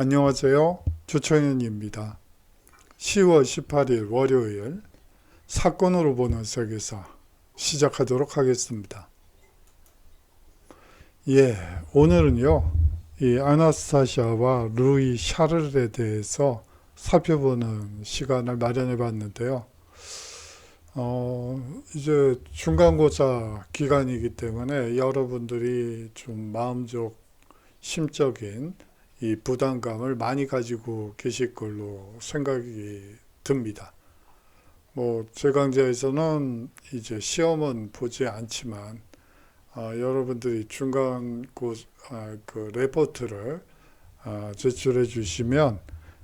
안녕하세요. 주청현입니다. 10월 18일 월요일 사건으로 보는 세계사 시작하도록 하겠습니다. 오늘은요, 이 아나스타샤와 루이 샤를에 대해서 살펴보는 시간을 마련해 봤는데요. 이제 중간고사 기간이기 때문에 여러분들이 좀 마음적, 심적인 이 부담감을 많이 가지고 계실 걸로 생각이 듭니다. 제 강좌에서는 이제 시험은 보지 않지만, 여러분들이 그 레포트를 제출해 주시면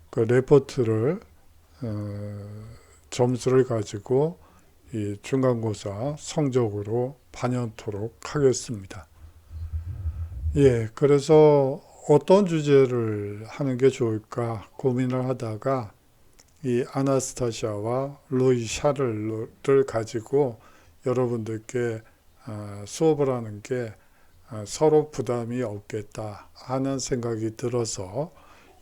그 레포트를 점수를 가지고 이 중간고사 성적으로 반영토록 하겠습니다. 그래서 어떤 주제를 하는 게 좋을까 고민을 하다가 이 아나스타샤와 루이 샤를을 가지고 여러분들께 수업을 하는 게 서로 부담이 없겠다 하는 생각이 들어서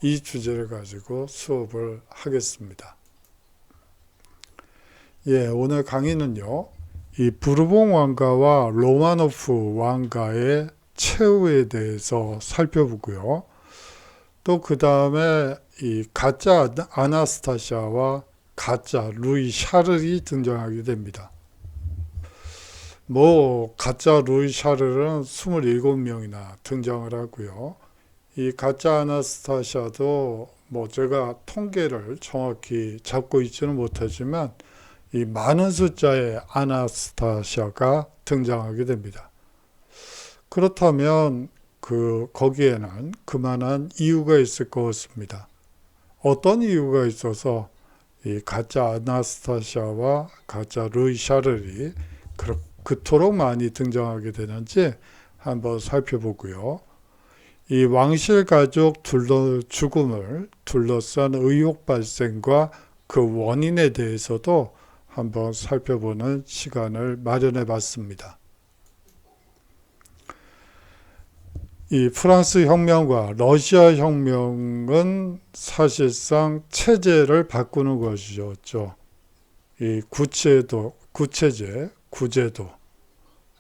이 주제를 가지고 수업을 하겠습니다. 오늘 강의는요, 이 부르봉 왕가와 로마노프 왕가의 최후에 대해서 살펴보고요. 또 그 다음에 이 가짜 아나스타샤와 가짜 루이 샤를이 등장하게 됩니다. 가짜 루이 샤를은 27명이나 등장을 하고요. 이 가짜 아나스타샤도 제가 통계를 정확히 잡고 있지는 못하지만 이 많은 숫자의 아나스타샤가 등장하게 됩니다. 그렇다면 거기에는 그만한 이유가 있을 것 같습니다. 어떤 이유가 있어서 이 가짜 아나스타샤와 가짜 루이 샤를이 그토록 많이 등장하게 되는지 한번 살펴보고요. 이 왕실 가족 죽음을 둘러싼 의혹 발생과 그 원인에 대해서도 한번 살펴보는 시간을 마련해 봤습니다. 이 프랑스 혁명과 러시아 혁명은 사실상 체제를 바꾸는 것이었죠. 이 구체제, 구제도,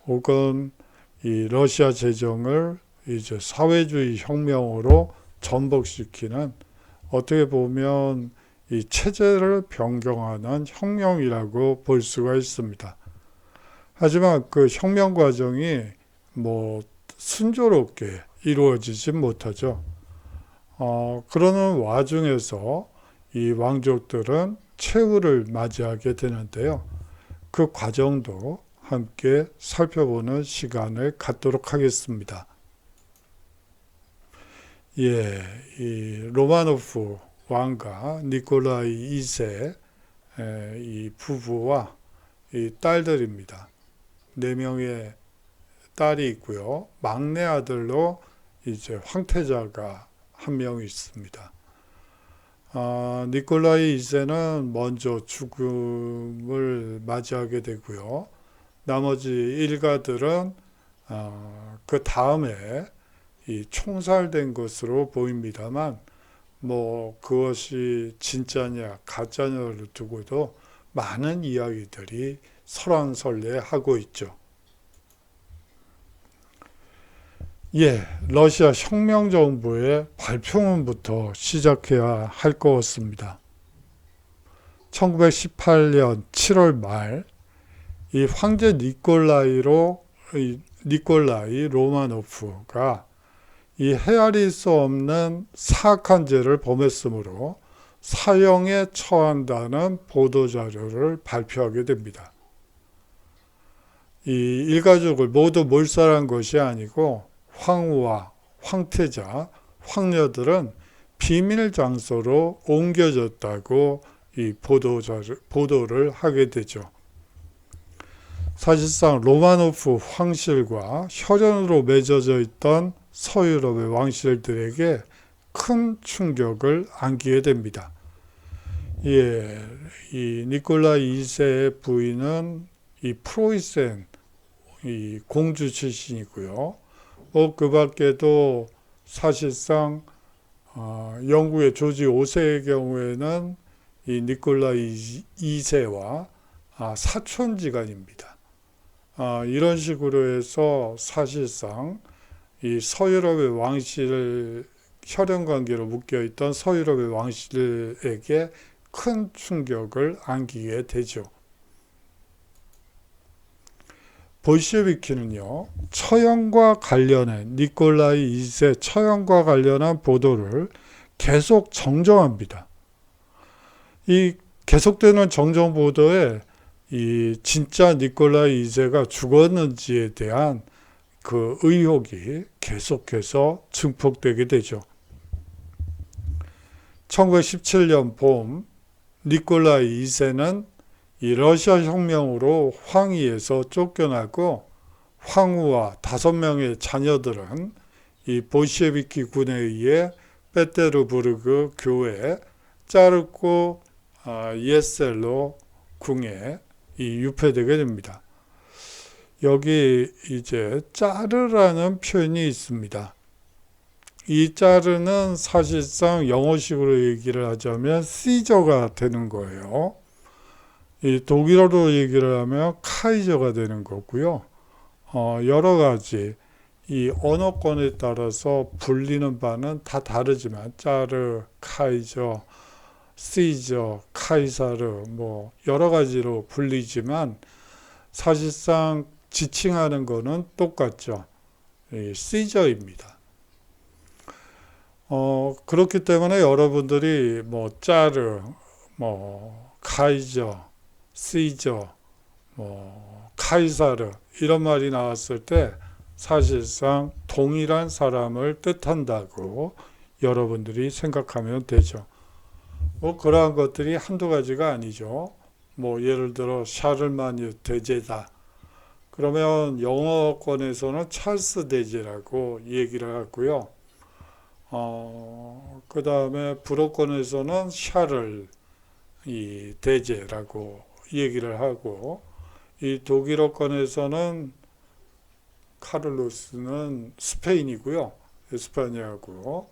혹은 이 러시아 제정을 이제 사회주의 혁명으로 전복시키는, 어떻게 보면 이 체제를 변경하는 혁명이라고 볼 수가 있습니다. 하지만 그 혁명 과정이 순조롭게 이루어지지 못하죠. 그러는 와중에서 이 왕족들은 최후를 맞이하게 되는데요. 그 과정도 함께 살펴보는 시간을 갖도록 하겠습니다. 이 로마노프 왕가 니콜라이 2세 이 부부와 이 딸들입니다. 4명의 딸이 있고요. 막내 아들로 이제 황태자가 한 명 있습니다. 니콜라이 2세는 먼저 죽음을 맞이하게 되고요. 나머지 일가들은 그 다음에 이 총살된 것으로 보입니다만, 그것이 진짜냐 가짜냐를 두고도 많은 이야기들이 설왕설래하고 있죠. 러시아 혁명정부의 발표문부터 시작해야 할 것 같습니다. 1918년 7월 말, 이 황제 니콜라이 로마노프가 이 헤아릴 수 없는 사악한 죄를 범했으므로 사형에 처한다는 보도자료를 발표하게 됩니다. 이 일가족을 모두 몰살한 것이 아니고 황후와 황태자, 황녀들은 비밀 장소로 옮겨졌다고 이 보도를 하게 되죠. 사실상 로마노프 황실과 혈연으로 맺어져 있던 서유럽의 왕실들에게 큰 충격을 안기게 됩니다. 이 니콜라이 2세의 부인은 이 프로이센 이 공주 출신이고요. 그 밖에도 사실상 영국의 조지 5세의 경우에는 이 니콜라이 2세와 사촌지간입니다. 이런 식으로 해서 사실상 이 서유럽의 왕실 혈연관계로 묶여있던 서유럽의 왕실에게 큰 충격을 안기게 되죠. 볼셰비키는요, 처형과 관련한 니콜라이 2세 처형과 관련한 보도를 계속 정정합니다. 이 계속되는 정정 보도에 이 진짜 니콜라이 2세가 죽었는지에 대한 그 의혹이 계속해서 증폭되게 되죠. 1917년 봄 니콜라이 2세는 이 러시아 혁명으로 황위에서 쫓겨나고 황후와 5명의 자녀들은 이 볼셰비키 군에 의해 페테르부르크 교회 짜르코 예셀로 궁에 유폐되게 됩니다. 여기 이제 짜르라는 표현이 있습니다. 이 짜르는 사실상 영어식으로 얘기를 하자면 시저가 되는 거예요. 이 독일어로 얘기를 하면 카이저가 되는 거고요. 여러 가지 이 언어권에 따라서 불리는 바는 다 다르지만 짜르, 카이저, 시저, 카이사르 뭐 여러 가지로 불리지만 사실상 지칭하는 거는 똑같죠. 시저입니다. 그렇기 때문에 여러분들이 뭐 짜르, 뭐 카이저, 시저, 뭐 카이사르 이런 말이 나왔을 때 사실상 동일한 사람을 뜻한다고 여러분들이 생각하면 되죠. 뭐 그러한 것들이 한두 가지가 아니죠. 뭐 예를 들어 샤를마뉴 대제다. 그러면 영어권에서는 찰스 대제라고 얘기를 하고요. 그 다음에 불어권에서는 샤를 이 대제라고 얘기를 하고, 이 독일어권에서는 카를로스는 스페인이고요. 에스파냐고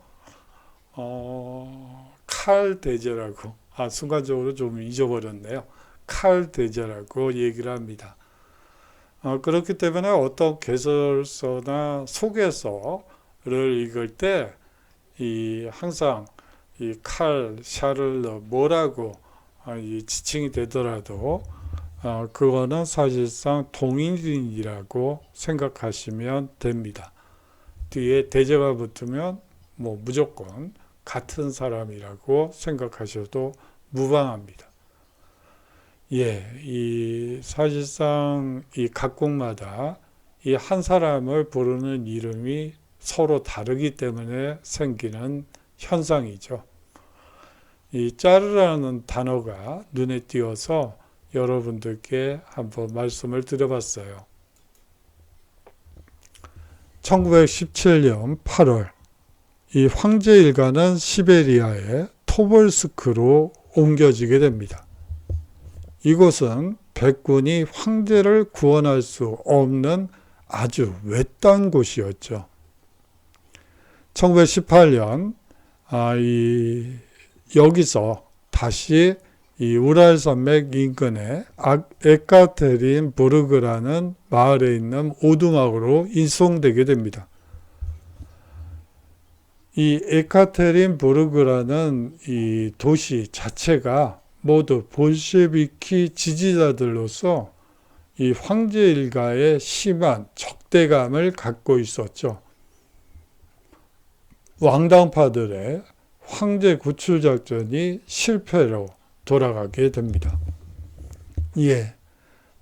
칼 대제라고 순간적으로 좀 잊어버렸네요. 칼 대제라고 얘기를 합니다. 그렇기 때문에 어떤 개설서나 소개서를 읽을 때 항상 이 칼, 샤를러 뭐라고 이 지칭이 되더라도 그거는 사실상 동일인이라고 생각하시면 됩니다. 뒤에 대제가 붙으면 뭐 무조건 같은 사람이라고 생각하셔도 무방합니다. 사실상 이 각국마다 이 한 사람을 부르는 이름이 서로 다르기 때문에 생기는 현상이죠. 이 짜르라는 단어가 눈에 띄어서 여러분들께 한번 말씀을 드려봤어요. 1917년 8월 이 황제 일가는 시베리아의 토벌스크로 옮겨지게 됩니다. 이곳은 백군이 황제를 구원할 수 없는 아주 외딴 곳이었죠. 1918년 여기서 다시 이 우랄 산맥 인근의 에카테린부르크라는 마을에 있는 오두막으로 인송되게 됩니다. 이 에카테린부르크라는 이 도시 자체가 모두 볼셰비키 지지자들로서 이 황제 일가에 심한 적대감을 갖고 있었죠. 왕당파들의 황제 구출 작전이 실패로 돌아가게 됩니다.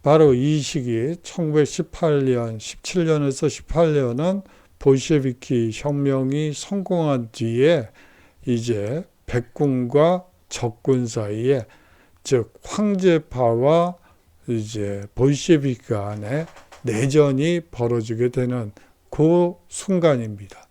바로 이 시기 1918년, 17년에서 18년은 볼셰비키 혁명이 성공한 뒤에 이제 백군과 적군 사이에 즉 황제파와 이제 볼셰비키 간의 내전이 벌어지게 되는 그 순간입니다.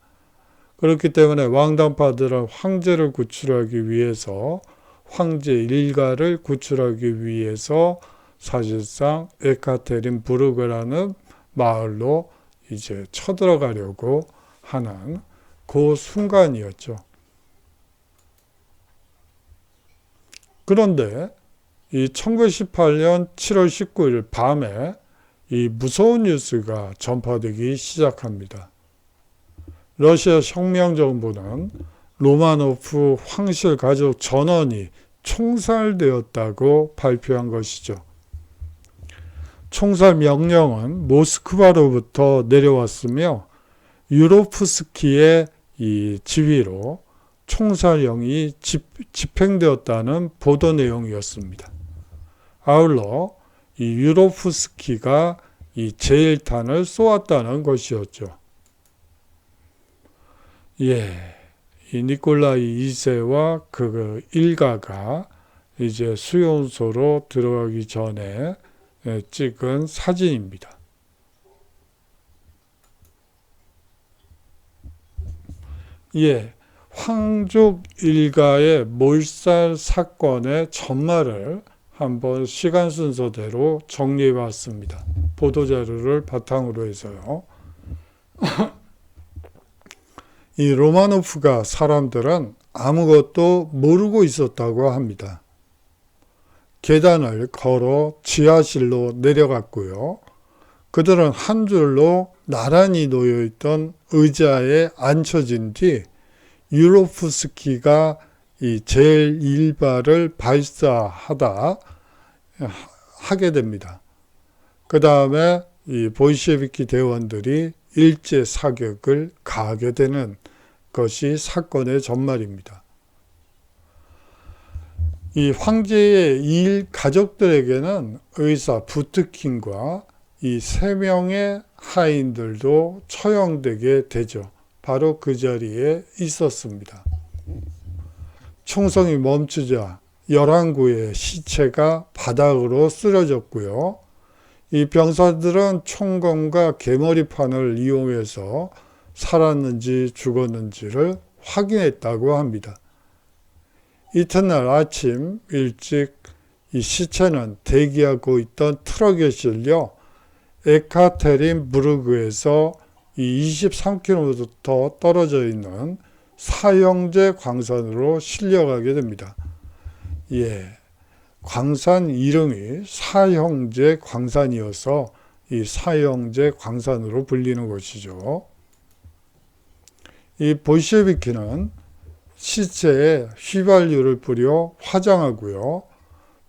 그렇기 때문에 왕당파들은 황제를 구출하기 위해서 황제 일가를 구출하기 위해서 사실상 에카테린부르크라는 마을로 이제 쳐들어가려고 하는 그 순간이었죠. 그런데 이 1918년 7월 19일 밤에 이 무서운 뉴스가 전파되기 시작합니다. 러시아 혁명정부는 로마노프 황실 가족 전원이 총살되었다고 발표한 것이죠. 총살 명령은 모스크바로부터 내려왔으며 유로프스키의 이 지휘로 총살령이 집행되었다는 보도 내용이었습니다. 아울러 이 유로프스키가 이 제1탄을 쏘았다는 것이었죠. 이 니콜라이 2세와 그 일가가 이제 수용소로 들어가기 전에 찍은 사진입니다. 황족 일가의 몰살 사건의 전말을 한번 시간 순서대로 정리해 봤습니다. 보도자료를 바탕으로 해서요. 이 로마노프가 사람들은 아무것도 모르고 있었다고 합니다. 계단을 걸어 지하실로 내려갔고요. 그들은 한 줄로 나란히 놓여있던 의자에 앉혀진 뒤 유로프스키가 이 제1발을 하게 됩니다. 그 다음에 이 볼셰비키 대원들이 일제 사격을 가하게 되는 것이 사건의 전말입니다. 이 황제의 일 가족들에게는 의사 부트킨과 이 3명의 하인들도 처형되게 되죠. 바로 그 자리에 있었습니다. 총성이 멈추자 11구의 시체가 바닥으로 쓰러졌고요. 이 병사들은 총검과 개머리판을 이용해서 살았는지 죽었는지를 확인했다고 합니다. 이튿날 아침 일찍 이 시체는 대기하고 있던 트럭에 실려 에카테린부르크에서 이 23km 떨어져 있는 사형제 광산으로 실려가게 됩니다. 광산 이름이 사형제 광산이어서 이 사형제 광산으로 불리는 것이죠. 이 볼셰비키는 시체에 휘발유를 뿌려 화장하고요.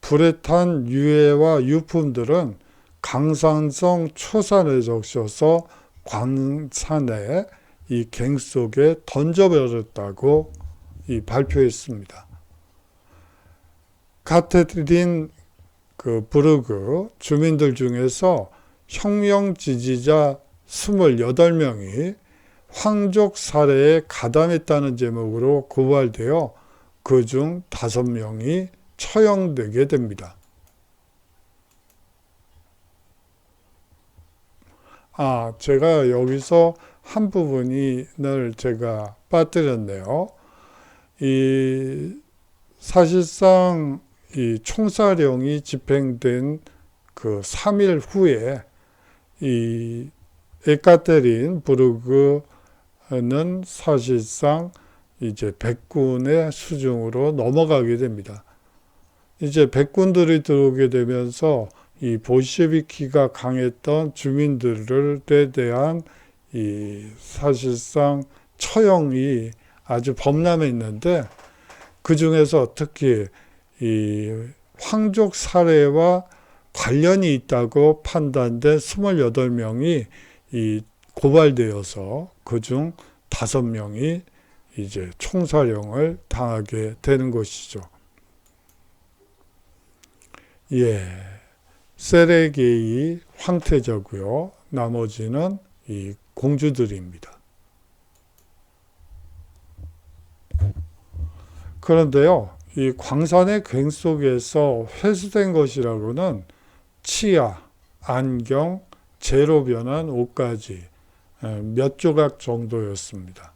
불에 탄 유해와 유품들은 강산성 초산에 적셔서 광산에 이 갱 속에 던져버렸다고 발표했습니다. 카테린 부르크 주민들 중에서 혁명 지지자 28명이 황족 살해에 가담했다는 제목으로 고발되어 그중 5명이 처형되게 됩니다. 제가 여기서 한 부분을 제가 빠뜨렸네요. 사실상 이 총살령이 집행된 그 3일 후에 이 에카테린부르크는 사실상 이제 백군의 수중으로 넘어가게 됩니다. 이제 백군들이 들어오게 되면서 이 볼셰비키가 강했던 주민들에 대한 이 사실상 처형이 아주 범람했는데, 그 중에서 특히 이 황족 살해와 관련이 있다고 판단된 28명이 이 고발되어서 그중 5명이 이제 총살형을 당하게 되는 것이죠. 세레게이 황태자고요. 나머지는 이 공주들입니다. 그런데요, 이 광산의 괭 속에서 회수된 것이라고는 치아, 안경, 재로 변한 옷까지 몇 조각 정도였습니다.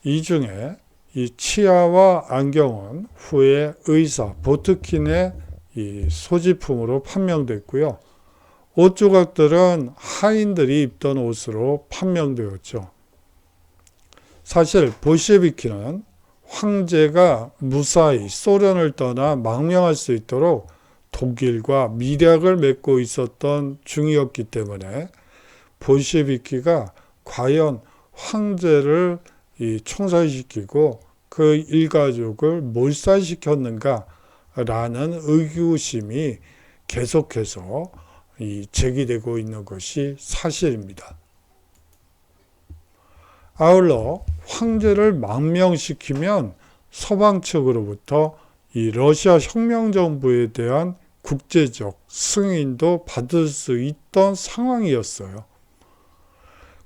이 중에 이 치아와 안경은 후에 의사 보트킨의 이 소지품으로 판명됐고요. 옷 조각들은 하인들이 입던 옷으로 판명되었죠. 사실 볼셰비키는 황제가 무사히 소련을 떠나 망명할 수 있도록 독일과 밀약을 맺고 있었던 중이었기 때문에 볼셰비키가 과연 황제를 총살시키고 그 일가족을 몰살시켰는가 라는 의구심이 계속해서 제기되고 있는 것이 사실입니다. 아울러 황제를 망명시키면 서방 측으로부터 이 러시아 혁명정부에 대한 국제적 승인도 받을 수 있던 상황이었어요.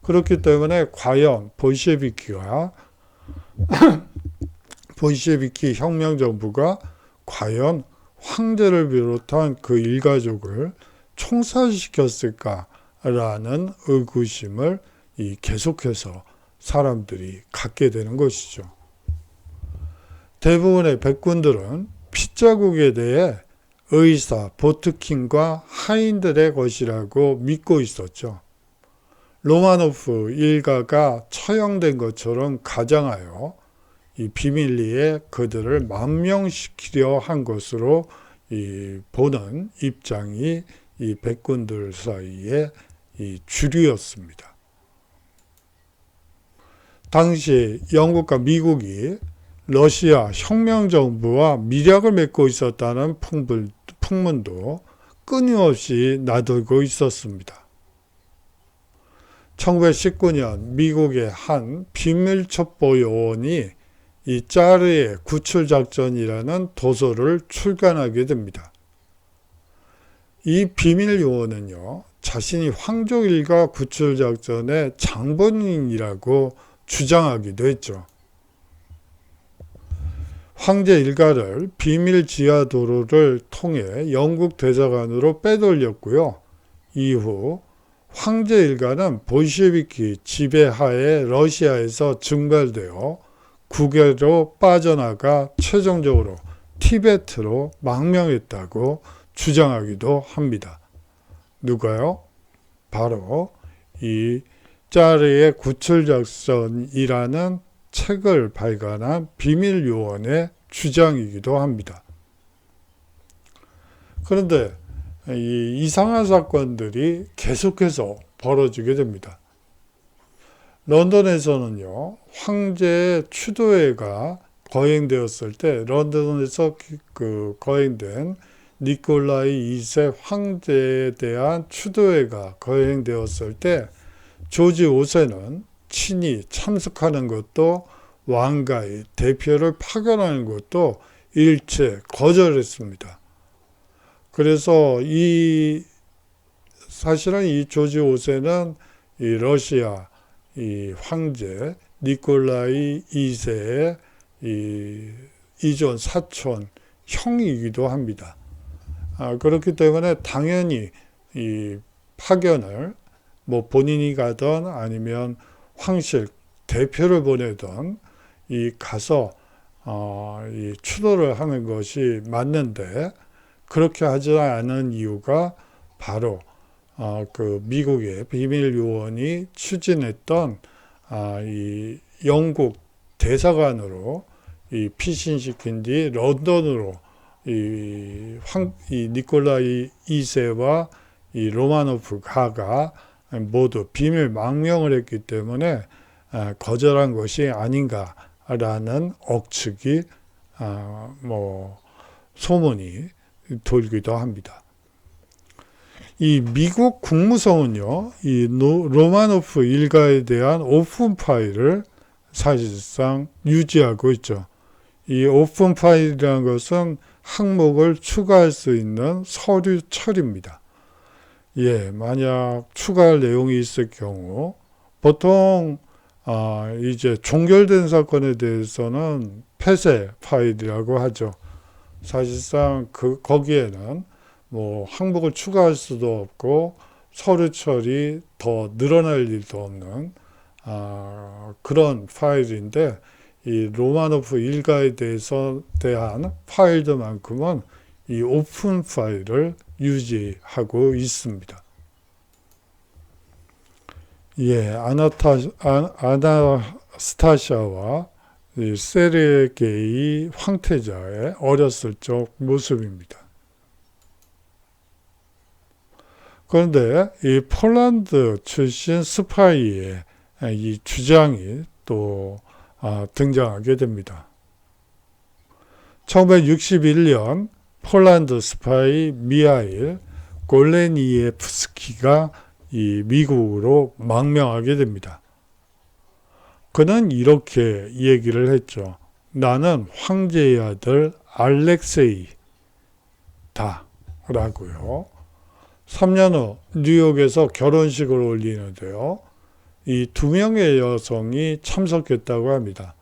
그렇기 때문에 과연 볼셰비키 혁명정부가 과연 황제를 비롯한 그 일가족을 총살시켰을까라는 의구심을 계속해서 사람들이 갖게 되는 것이죠. 대부분의 백군들은 핏자국에 대해 의사 보트킨과 하인들의 것이라고 믿고 있었죠. 로마노프 일가가 처형된 것처럼 가장하여 이 비밀리에 그들을 망명시키려 한 것으로 보는 입장이 이 백군들 사이에 주류였습니다. 당시 영국과 미국이 러시아 혁명정부와 밀약을 맺고 있었다는 풍문도 끊임없이 나돌고 있었습니다. 1919년 미국의 한 비밀첩보 요원이 이 짜르의 구출작전이라는 도서를 출간하게 됩니다. 이 비밀 요원은요, 자신이 황족 일가 구출작전의 장본인이라고 주장하기도 했죠. 황제 일가를 비밀 지하도로를 통해 영국 대사관으로 빼돌렸고요. 이후 황제 일가는 볼셰비키 지배하에 러시아에서 증발되어 국외로 빠져나가 최종적으로 티베트로 망명했다고 주장하기도 합니다. 누가요? 바로 이 짜르의 구출작전이라는 책을 발간한 비밀 요원의 주장이기도 합니다. 그런데 이 이상한 사건들이 계속해서 벌어지게 됩니다. 런던에서는요, 황제의 추도회가 거행되었을 때, 런던에서 거행된 니콜라이 2세 황제에 대한 추도회가 거행되었을 때, 조지 5세는 친히 참석하는 것도 왕가의 대표를 파견하는 것도 일체 거절했습니다. 그래서 사실은 이 조지 5세는 이 러시아 이 황제 니콜라이 2세의 이존 사촌 형이기도 합니다. 그렇기 때문에 당연히 이 파견을 본인이 가든 아니면 황실 대표를 보내든 가서 이 추도를 하는 것이 맞는데 그렇게 하지 않은 이유가 바로 그 미국의 비밀 요원이 추진했던 이 영국 대사관으로 피신시킨 뒤 런던으로 이 니콜라이 2세와 이 로마노프 가가 모두 비밀 망명을 했기 때문에 거절한 것이 아닌가라는 억측이 소문이 돌기도 합니다. 이 미국 국무성은요, 이 로마노프 일가에 대한 오픈 파일을 사실상 유지하고 있죠. 이 오픈 파일이라는 것은 항목을 추가할 수 있는 서류 처리입니다. 만약 추가할 내용이 있을 경우 보통 이제 종결된 사건에 대해서는 폐쇄 파일이라고 하죠. 사실상 거기에는 항목을 추가할 수도 없고 서류 처리 더 늘어날 일도 없는 그런 파일인데 이 로마노프 일가에 대한 파일들만큼은 이 오픈 파일을 유지하고 있습니다. 아나스타샤와 이 세르게이 황태자의 어렸을 적 모습입니다. 그런데 이 폴란드 출신 스파이의 이 주장이 또 등장하게 됩니다. 1961년 폴란드 스파이 미하일 골레니예프스키가 이 미국으로 망명하게 됩니다. 그는 이렇게 얘기를 했죠. 나는 황제의 아들 알렉세이다 라고요. 3년 후 뉴욕에서 결혼식을 올리는데요. 이 2명의 여성이 참석했다고 합니다.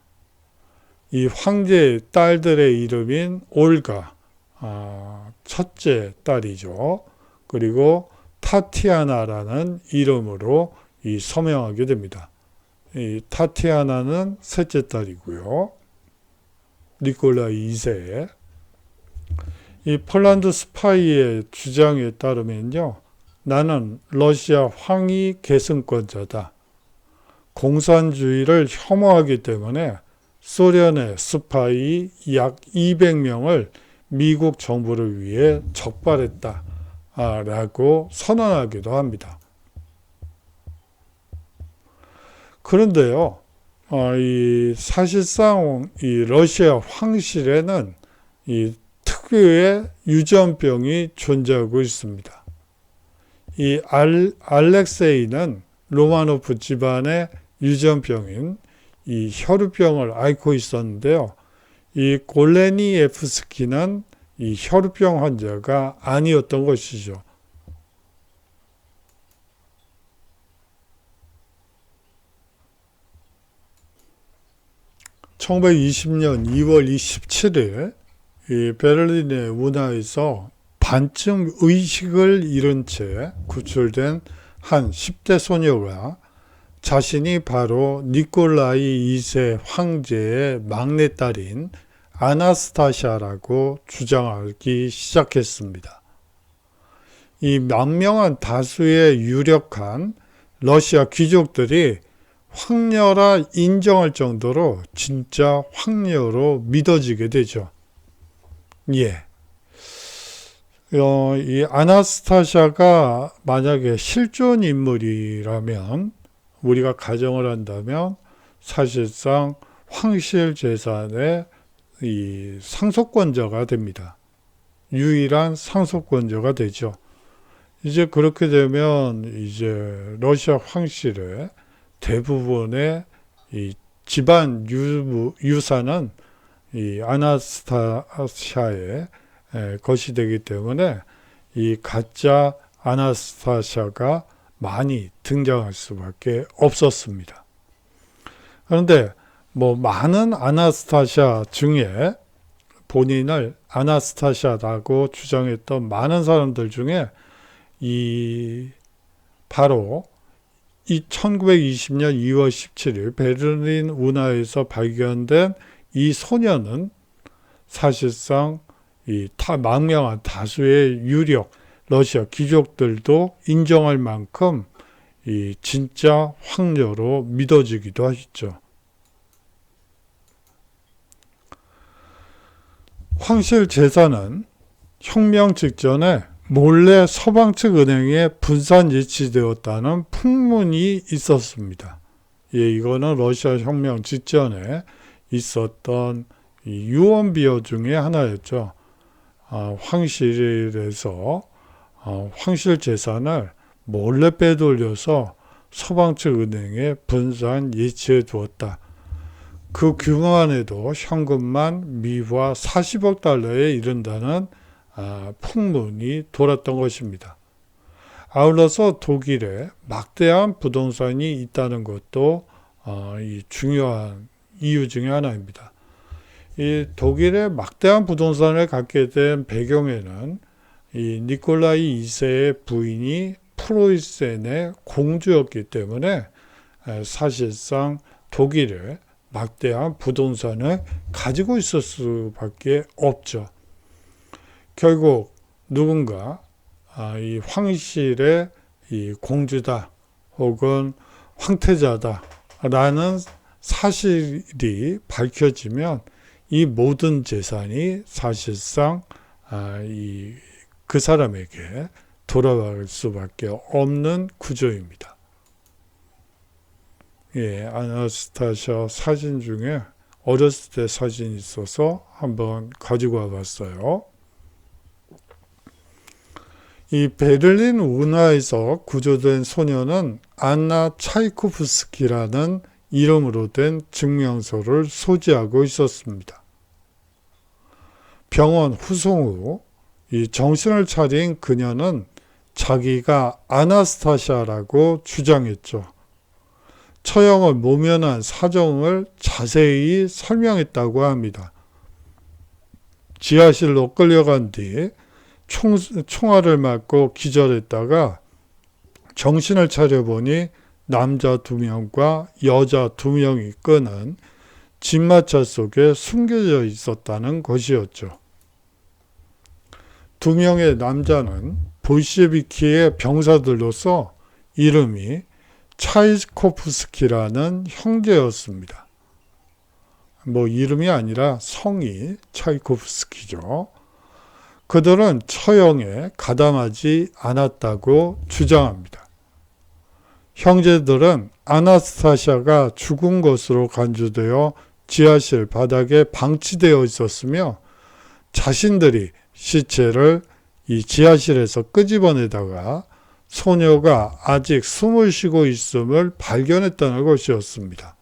이 황제의 딸들의 이름인 올가, 첫째 딸이죠. 그리고 타티아나라는 이름으로 이 서명하게 됩니다. 이 타티아나는 셋째 딸이고요. 니콜라이 2세. 이 폴란드 스파이의 주장에 따르면요. 나는 러시아 황위 계승권자다. 공산주의를 혐오하기 때문에 소련의 스파이 약 200명을 미국 정부를 위해 적발했다. 라고 선언하기도 합니다. 그런데요, 사실상 이 러시아 황실에는 이 특유의 유전병이 존재하고 있습니다. 이 알렉세이는 로마노프 집안의 유전병인 이 혈우병을 앓고 있었는데요. 이 골레니예프스키는 이 혈우병 환자가 아니었던 것이죠. (1920년 2월 27일) 이 베를린의 운하에서 반쯤 의식을 잃은 채 구출된 한 10대 소녀가 자신이 바로 니콜라이 2세 황제의 막내딸인 아나스타샤라고 주장하기 시작했습니다. 이 망명한 다수의 유력한 러시아 귀족들이 황녀라 인정할 정도로 진짜 황녀로 믿어지게 되죠. 예. 이 아나스타샤가 만약에 실존 인물이라면 우리가 가정을 한다면 사실상 황실 재산의 이 상속권자가 됩니다. 유일한 상속권자가 되죠. 이제 그렇게 되면 이제 러시아 황실의 대부분의 이 집안 유산은 이 아나스타샤의 것이 되기 때문에 이 가짜 아나스타샤가 많이 등장할 수밖에 없었습니다. 그런데 많은 아나스타샤 중에 본인을 아나스타샤라고 주장했던 많은 사람들 중에 바로 1920년 2월 17일 베를린 운하에서 발견된 이 소녀는 사실상 망명한 다수의 유력 러시아 귀족들도 인정할 만큼 진짜 황녀로 믿어지기도 하셨죠. 황실 재산은 혁명 직전에 몰래 서방 측 은행에 분산 예치되었다는 풍문이 있었습니다. 이거는 러시아 혁명 직전에 있었던 유언 비어 중에 하나였죠. 황실에서 황실 재산을 몰래 빼돌려서 서방 측 은행에 분산 예치해 두었다. 그 규모만 해도 현금만 미화 40억 달러에 이른다는 풍문이 돌았던 것입니다. 아울러서 독일에 막대한 부동산이 있다는 것도 중요한 이유 중에 하나입니다. 이 독일의 막대한 부동산을 갖게 된 배경에는 이 니콜라이 2세의 부인이 프로이센의 공주였기 때문에 사실상 독일에 막대한 부동산을 가지고 있을 수밖에 없죠. 결국 누군가 이 황실의 이 공주다 혹은 황태자다 라는 사실이 밝혀지면 이 모든 재산이 사실상 그 사람에게 돌아갈 수밖에 없는 구조입니다. 예, 아나스타샤 사진 중에 어렸을 때 사진이 있어서 한번 가지고 와봤어요. 이 베를린 운하에서 구조된 소녀는 안나 차이코프스키라는 이름으로 된 증명서를 소지하고 있었습니다. 병원 후송 후 이 정신을 차린 그녀는 자기가 아나스타샤라고 주장했죠. 처형을 모면한 사정을 자세히 설명했다고 합니다. 지하실로 끌려간 뒤 총알을 맞고 기절했다가 정신을 차려보니 남자 2명과 여자 2명이 끄는 진마차 속에 숨겨져 있었다는 것이었죠. 2명의 남자는 볼셰비키의 병사들로서 이름이 차이코프스키라는 형제였습니다. 이름이 아니라 성이 차이코프스키죠. 그들은 처형에 가담하지 않았다고 주장합니다. 형제들은 아나스타샤가 죽은 것으로 간주되어 지하실 바닥에 방치되어 있었으며 자신들이 시체를 이 지하실에서 끄집어내다가 소녀가 아직 숨을 쉬고 있음을 발견했다는 것이었습니다.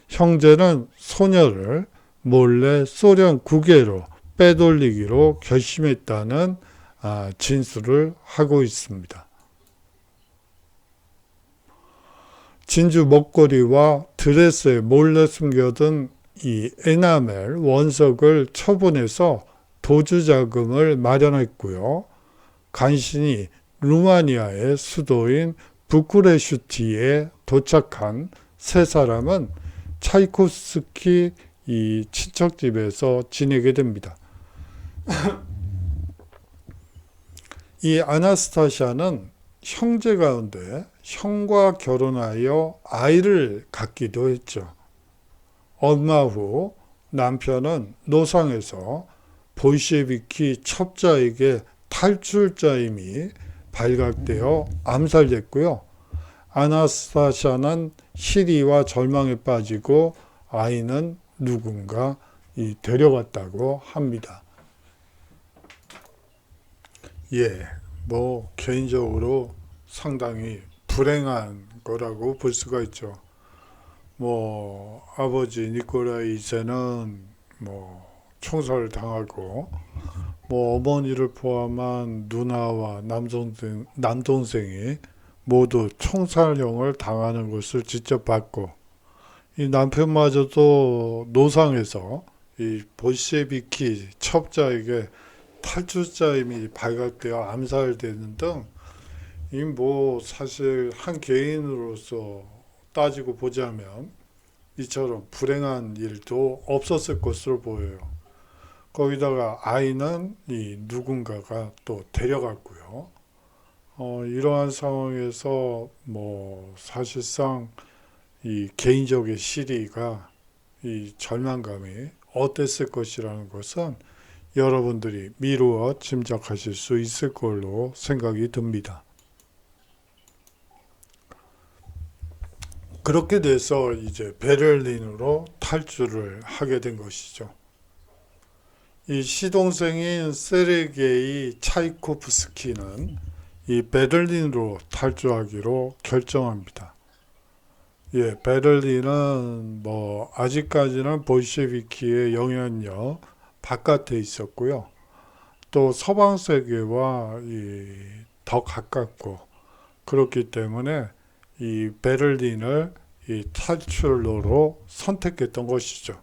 형제는 소녀를 몰래 소련 국외로 빼돌리기로 결심했다는 진술을 하고 있습니다. 진주 목걸이와 드레스에 몰래 숨겨둔 이 에나멜 원석을 처분해서 도주자금을 마련했고요. 간신히 루마니아의 수도인 부쿠레슈티에 도착한 세 사람은 차이코프스키 이 친척집에서 지내게 됩니다. 이 아나스타샤는 형제 가운데 형과 결혼하여 아이를 갖기도 했죠. 얼마 후 남편은 노상에서 볼셰비키 첩자에게 탈출자임이 발각되어 암살됐고요. 아나스타샤는 시리와 절망에 빠지고 아이는 누군가 데려갔다고 합니다. 예, 개인적으로 상당히 불행한 거라고 볼 수가 있죠. 아버지 니콜라이 2세는 총살을 당하고 어머니를 포함한 누나와 남동생이 모두 총살형을 당하는 것을 직접 봤고, 이 남편마저도 노상에서 이 볼셰비키 첩자에게 탈출자임이 발각되어 암살되는 등 사실 한 개인으로서 따지고 보자면 이처럼 불행한 일도 없었을 것으로 보여요. 거기다가 아이는 이 누군가가 또 데려갔고요. 이러한 상황에서 사실상 이 개인적인 시리가 이 절망감이 어땠을 것이라는 것은 여러분들이 미루어 짐작하실 수 있을 걸로 생각이 듭니다. 그렇게 돼서 이제 베를린으로 탈주를 하게 된 것이죠. 이 시동생인 세르게이 차이코프스키는 이 베를린으로 탈주하기로 결정합니다. 예, 베를린은 아직까지는 볼셰비키의 영향력 바깥에 있었고요. 또 서방 세계와 더 가깝고 그렇기 때문에 이 베를린을 이 탈출로로 선택했던 것이죠.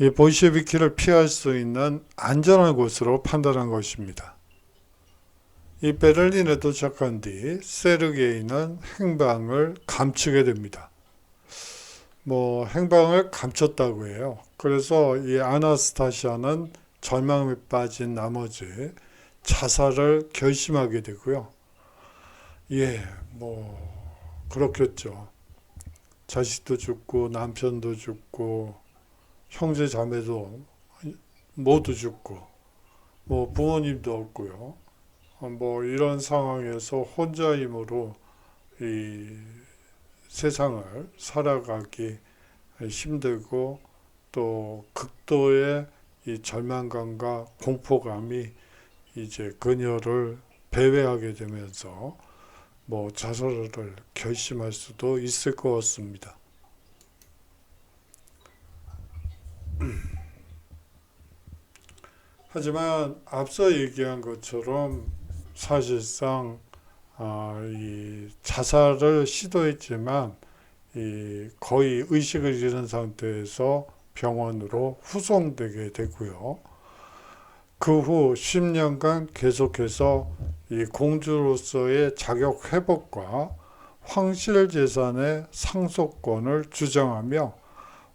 이 볼셰비키를 피할 수 있는 안전한 곳으로 판단한 것입니다. 이 베를린에 도착한 뒤 세르게이는 행방을 감추게 됩니다. 행방을 감췄다고 해요. 그래서 이 아나스타샤는 절망에 빠진 나머지 자살을 결심하게 되고요. 예, 그렇겠죠. 자식도 죽고 남편도 죽고 형제 자매도 모두 죽고 뭐 부모님도 없고요. 뭐 이런 상황에서 혼자임으로 이 세상을 살아가기 힘들고 또 극도의 이 절망감과 공포감이 이제 그녀를 배회하게 되면서 뭐 자살을 결심할 수도 있을 것 같습니다. 하지만 앞서 얘기한 것처럼 사실상 이 자살을 시도했지만 거의 의식을 잃은 상태에서 병원으로 후송되게 되고요. 그 후 10년간 계속해서 이 공주로서의 자격 회복과 황실 재산의 상속권을 주장하며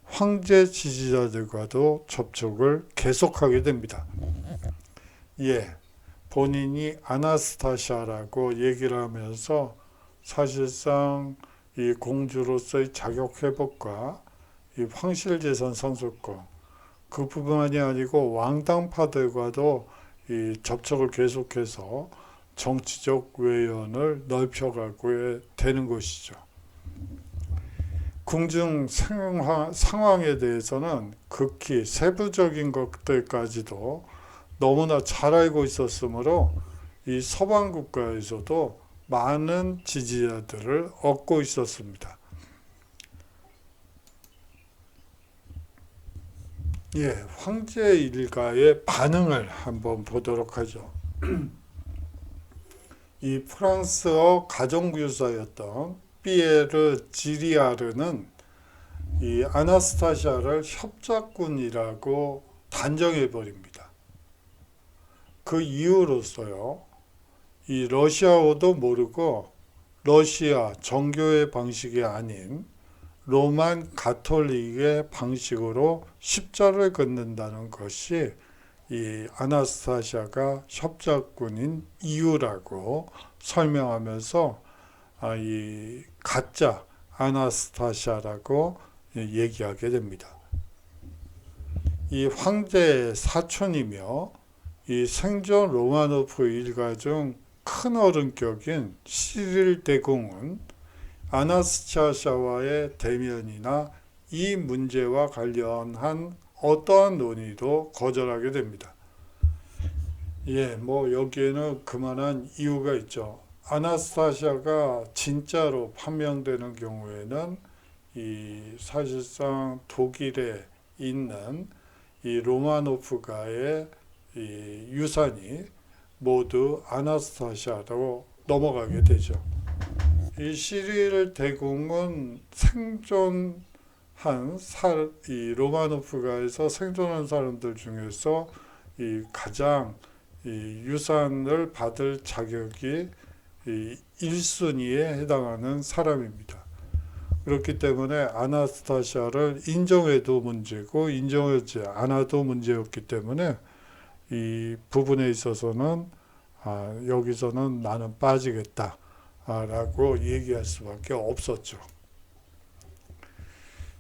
황제 지지자들과도 접촉을 계속하게 됩니다. 예, 본인이 아나스타샤라고 얘기를 하면서 사실상 이 공주로서의 자격 회복과 이 황실 재산 상속권 그뿐만이 아니고 왕당파들과도 이 접촉을 계속해서 정치적 외연을 넓혀가고 되는 것이죠. 궁중 상황에 대해서는 극히 세부적인 것들까지도 너무나 잘 알고 있었으므로 이 서방 국가에서도 많은 지지자들을 얻고 있었습니다. 예, 황제 일가의 반응을 한번 보도록 하죠. 이 프랑스어 가정교사였던 피에르 지리아르는 이 아나스타샤를 협작꾼이라고 단정해 버립니다. 그 이유로서요, 이 러시아어도 모르고 러시아 정교의 방식이 아닌 로만 가톨릭의 방식으로 십자를 긋는다는 것이 이 아나스타샤가 협작꾼인 이유라고 설명하면서 이 가짜 아나스타샤라고 얘기하게 됩니다. 이 황제의 사촌이며 이 생존 로마노프 일가 중 큰 어른격인 시릴 대공은 아나스타샤와의 대면이나 이 문제와 관련한 어떠한 논의도 거절하게 됩니다. 예, 뭐 여기에는 그만한 이유가 있죠. 아나스타샤가 진짜로 판명되는 경우에는 이 사실상 독일에 있는 이 로마노프가의 이 유산이 모두 아나스타샤로 넘어가게 되죠. 이 시릴 대공은 생존한 이 로마노프가에서 생존한 사람들 중에서 이 가장 이 유산을 받을 자격이 이 1순위에 해당하는 사람입니다. 그렇기 때문에 아나스타샤를 인정해도 문제고 인정하지 않아도 문제였기 때문에 이 부분에 있어서는 여기서는 나는 빠지겠다 라고 얘기할 수밖에 없었죠.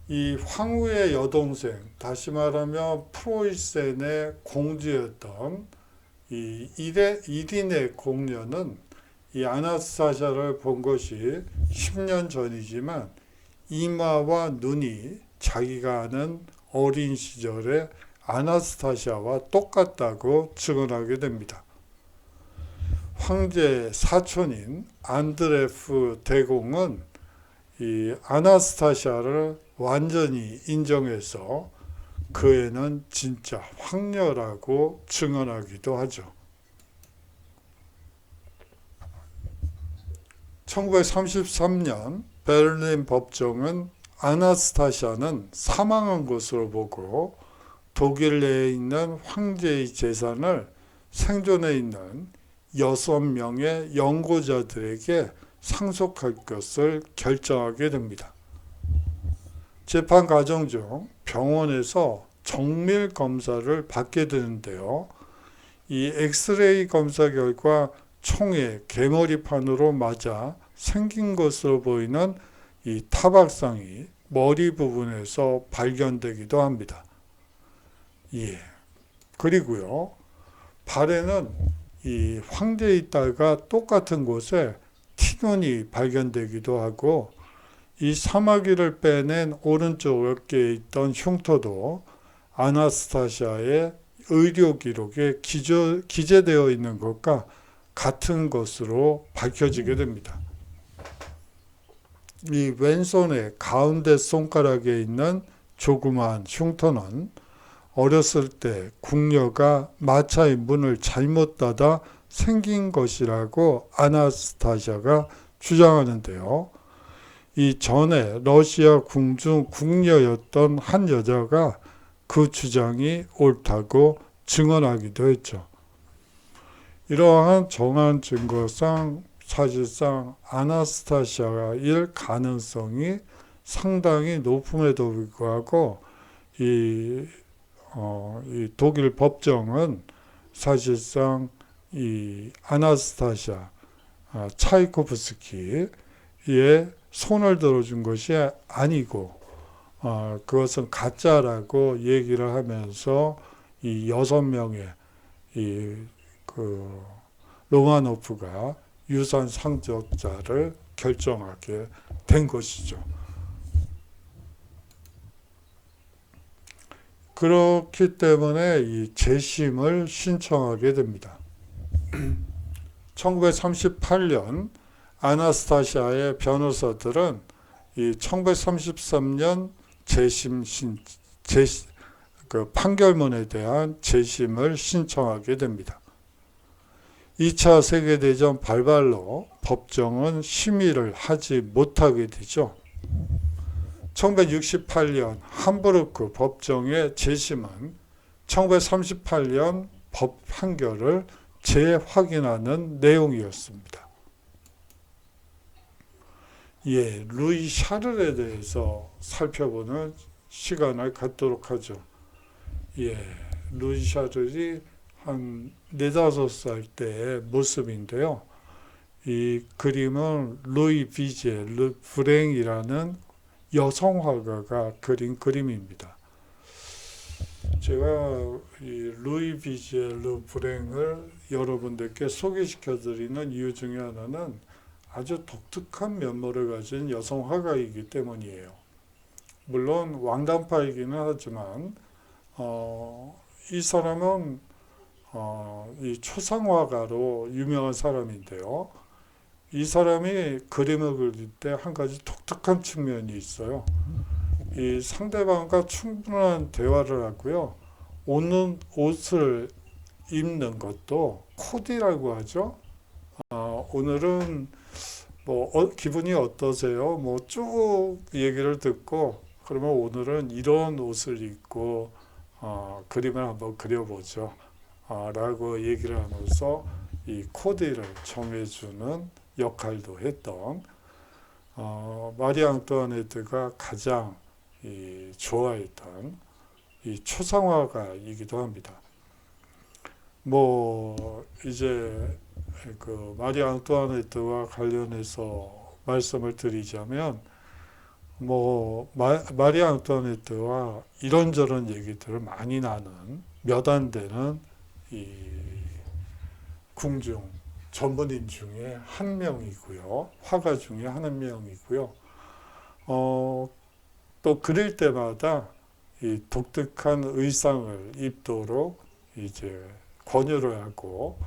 이 황후의 여동생, 다시 말하면 프로이센의 공주였던 이 이린의 공녀는 이 아나스타샤를 본 것이 10년 전이지만 이마와 눈이 자기가 아는 어린 시절의 아나스타샤와 똑같다고 증언하게 됩니다. 황제의 사촌인 안드레프 대공은 이 아나스타샤를 완전히 인정해서 그 애는 진짜 황녀라고 증언하기도 하죠. 1933년 베를린 법정은 아나스타샤는 사망한 것으로 보고 독일 내에 있는 황제의 재산을 생존해 있는 6명의 연고자들에게 상속할 것을 결정하게 됩니다. 재판 과정 중 병원에서 정밀 검사를 받게 되는데요. 이 엑스레이 검사 결과 총에 개머리판으로 맞아 생긴 것으로 보이는 이 타박상이 머리 부분에서 발견되기도 합니다. 예. 그리고요, 발에는 이 황제에 있다가 똑같은 곳에 티눈이 발견되기도 하고, 이 사마귀를 빼낸 오른쪽 어깨에 있던 흉터도 아나스타시아의 의료 기록에 기재되어 있는 것과 같은 것으로 밝혀지게 됩니다. 이 왼손의 가운데 손가락에 있는 조그마한 흉터는 어렸을 때 궁녀가 마차의 문을 잘못 닫아 생긴 것이라고 아나스타시아가 주장하는데요. 이 전에 러시아 궁중 궁녀였던 한 여자가 그 주장이 옳다고 증언하기도 했죠. 이러한 정황 증거상 사실상 아나스타시아일 가능성이 상당히 높음에도 불구하고 이 독일 법정은 사실상 이 아나스타시아 차이코프스키의 손을 들어준 것이 아니고 그것은 가짜라고 얘기를 하면서 이 6명의 그 로마노프가 유산 상속자를 결정하게 된 것이죠. 그렇기 때문에 이 재심을 신청하게 됩니다. 1938년 아나스타시아의 변호사들은 이 1933년 그 판결문에 대한 재심을 신청하게 됩니다. 2차 세계대전 발발로 법정은 심의를 하지 못하게 되죠. 1968년 함부르크 법정의 재심은 1938년 법 판결을 재확인하는 내용이었습니다. 예, 루이 샤를에 대해서 살펴보는 시간을 갖도록 하죠. 예, 루이 샤를이 한 4, 5살 때의 모습인데요. 이 그림은 루이 비제 르 브랭이라는 여성 화가가 그린 그림입니다. 제가 이 루이 비제 르 브랭을 여러분들께 소개시켜 드리는 이유 중에 하나는 아주 독특한 면모를 가진 여성 화가이기 때문이에요. 물론 왕단파이기는 하지만 이 사람은 이 초상화가로 유명한 사람인데요. 이 사람이 그림을 그릴 때 한 가지 독특한 측면이 있어요. 이 상대방과 충분한 대화를 하고요. 옷을 입는 것도 코디라고 하죠. 오늘은 뭐 기분이 어떠세요? 뭐 쭉 얘기를 듣고 그러면 오늘은 이런 옷을 입고 그림을 한번 그려보죠. 라고 얘기를 하면서 이 코디를 정해주는 역할도 했던 마리 앙뚜아네트가 가장 좋아했던 이 초상화가이기도 합니다. 뭐 이제 그 마리 앙뚜아네트와 관련해서 말씀을 드리자면 뭐 마리 앙뚜아네트와 이런저런 얘기들을 많이 나눈 몇 안 되는 이 궁중 전문인 중에 한 명이고요. 화가 중에 한 명이고요. 또 그릴 때마다 이 독특한 의상을 입도록 이제 권유를 하고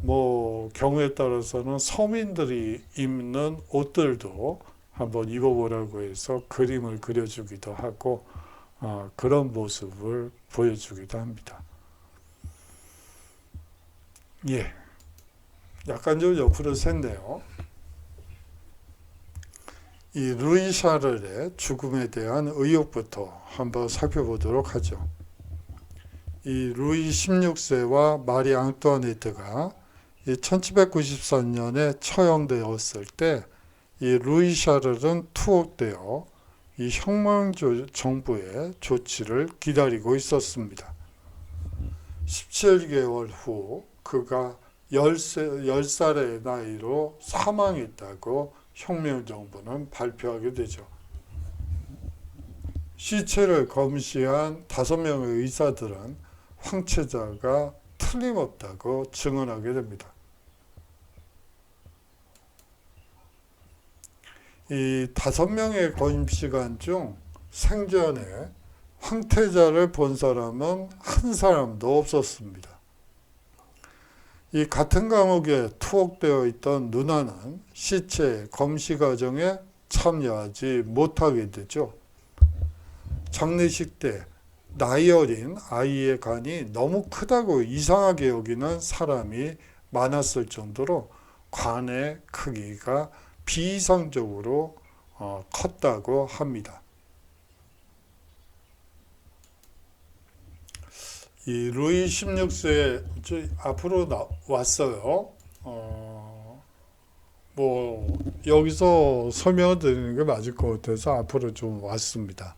뭐 경우에 따라서는 서민들이 입는 옷들도 한번 입어보라고 해서 그림을 그려주기도 하고 그런 모습을 보여주기도 합니다. 예, 약간 좀 옆으로 샜네요. 이 루이 샤를의 죽음에 대한 의혹부터 한번 살펴보도록 하죠. 이 루이 16세와 마리 앙뚜아네트가 1794년에 처형되었을 때 이 루이 샤를은 투옥되어 이 혁명 정부의 조치를 기다리고 있었습니다. 17개월 후 그가 10살의 나이로 사망했다고 혁명정부는 발표하게 되죠. 시체를 검시한 5명의 의사들은 황체자가 틀림없다고 증언하게 됩니다. 이 5명의 검시관 중 생전에 황태자를 본 사람은 한 사람도 없었습니다. 이 같은 감옥에 투옥되어 있던 누나는 시체 검시 과정에 참여하지 못하게 되죠. 장례식 때 나이 어린 아이의 간이 너무 크다고 이상하게 여기는 사람이 많았을 정도로 관의 크기가 비이상적으로 컸다고 합니다. 이 루이 16세 앞으로 왔어요. 뭐 여기서 설명을 드리는 게 맞을 것 같아서 앞으로 좀 왔습니다.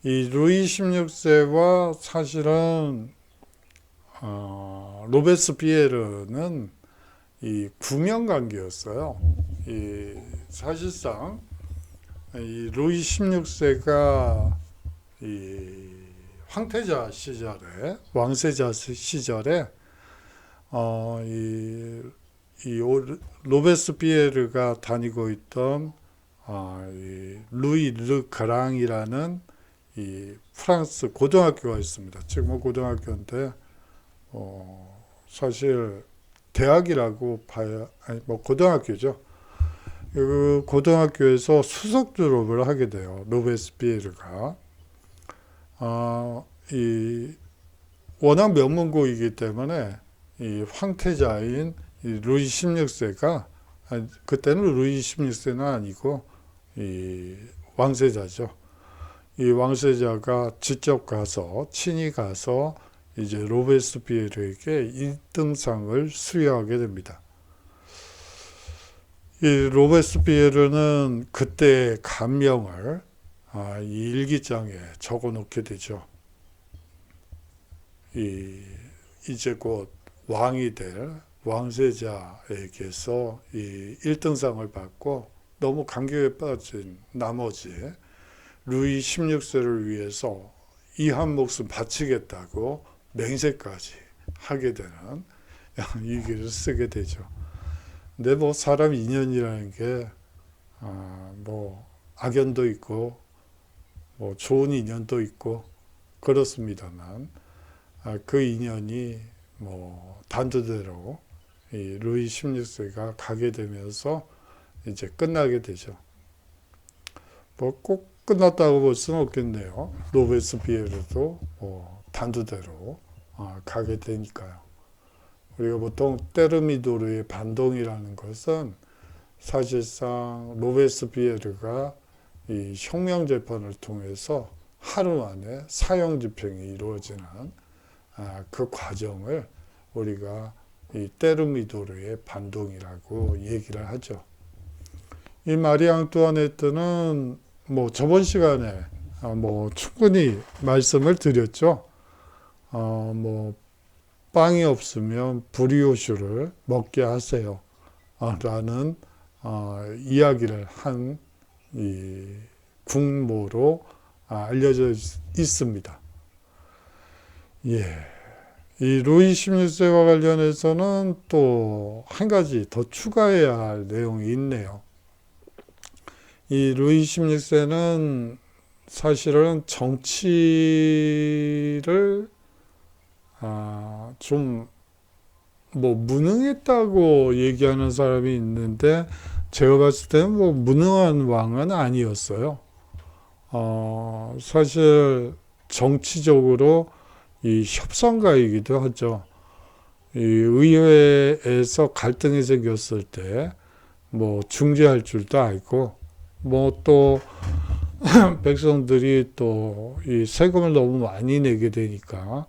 이 루이 16세와 사실은 로베스피에르는 이 구명 관계였어요. 이 사실상 이 루이 16세가 이 황태자 시절에 왕세자 시절에 이 로베스피에르가 다니고 있던 이 루이 르 그랑이라는 이 프랑스 고등학교가 있습니다. 지금은 고등학교인데 사실 대학이라고 봐야 뭐 고등학교죠. 그 고등학교에서 수석 졸업을 하게 돼요. 로베스피에르가 이 워낙 명문고이기 때문에 이 황태자인 이 루이 16세가 그때는 루이 16세는 아니고 이 왕세자죠. 이 왕세자가 직접 가서 친히 가서 이제 로베스피에르에게 1등상을 수여하게 됩니다. 이 로베스피에르는 그때 감명을 이 일기장에 적어 놓게 되죠. 이제 곧 왕이 될 왕세자에게서 이 1등상을 받고 너무 감격에 빠진 나머지 루이 16세를 위해서 이 한 몫을 바치겠다고 맹세까지 하게 되는 이 글을 쓰게 되죠. 근데 뭐 사람 인연이라는 게 뭐 악연도 있고 뭐 좋은 인연도 있고 그렇습니다만 그 인연이 뭐 단두대로 이 루이 16세가 가게 되면서 이제 끝나게 되죠. 뭐 꼭 끝났다고 볼 수는 없겠네요. 로베스피에르도 뭐 단두대로 가게 되니까요. 우리가 보통 테르미도르의 반동이라는 것은 사실상 로베스피에르가 이 혁명 재판을 통해서 하루 만에 사형 집행이 이루어지는 그 과정을 우리가 이 테르미도르의 반동이라고 얘기를 하죠. 이 마리 앙뚜아네트는 뭐 저번 시간에 뭐 충분히 말씀을 드렸죠. 뭐 빵이 없으면 브리오슈를 먹게 하세요. 라는 이야기를 한 이 국모로 알려져 있습니다. 예. 이 루이 16세와 관련해서는 또 한 가지 더 추가해야 할 내용이 있네요. 이 루이 16세는 사실은 정치를 좀 뭐 무능했다고 얘기하는 사람이 있는데 제가 봤을 때는 뭐 무능한 왕은 아니었어요. 사실 정치적으로 이 협상가이기도 하죠. 이 의회에서 갈등이 생겼을 때 뭐 중재할 줄도 알고 뭐 또 백성들이 또 이 세금을 너무 많이 내게 되니까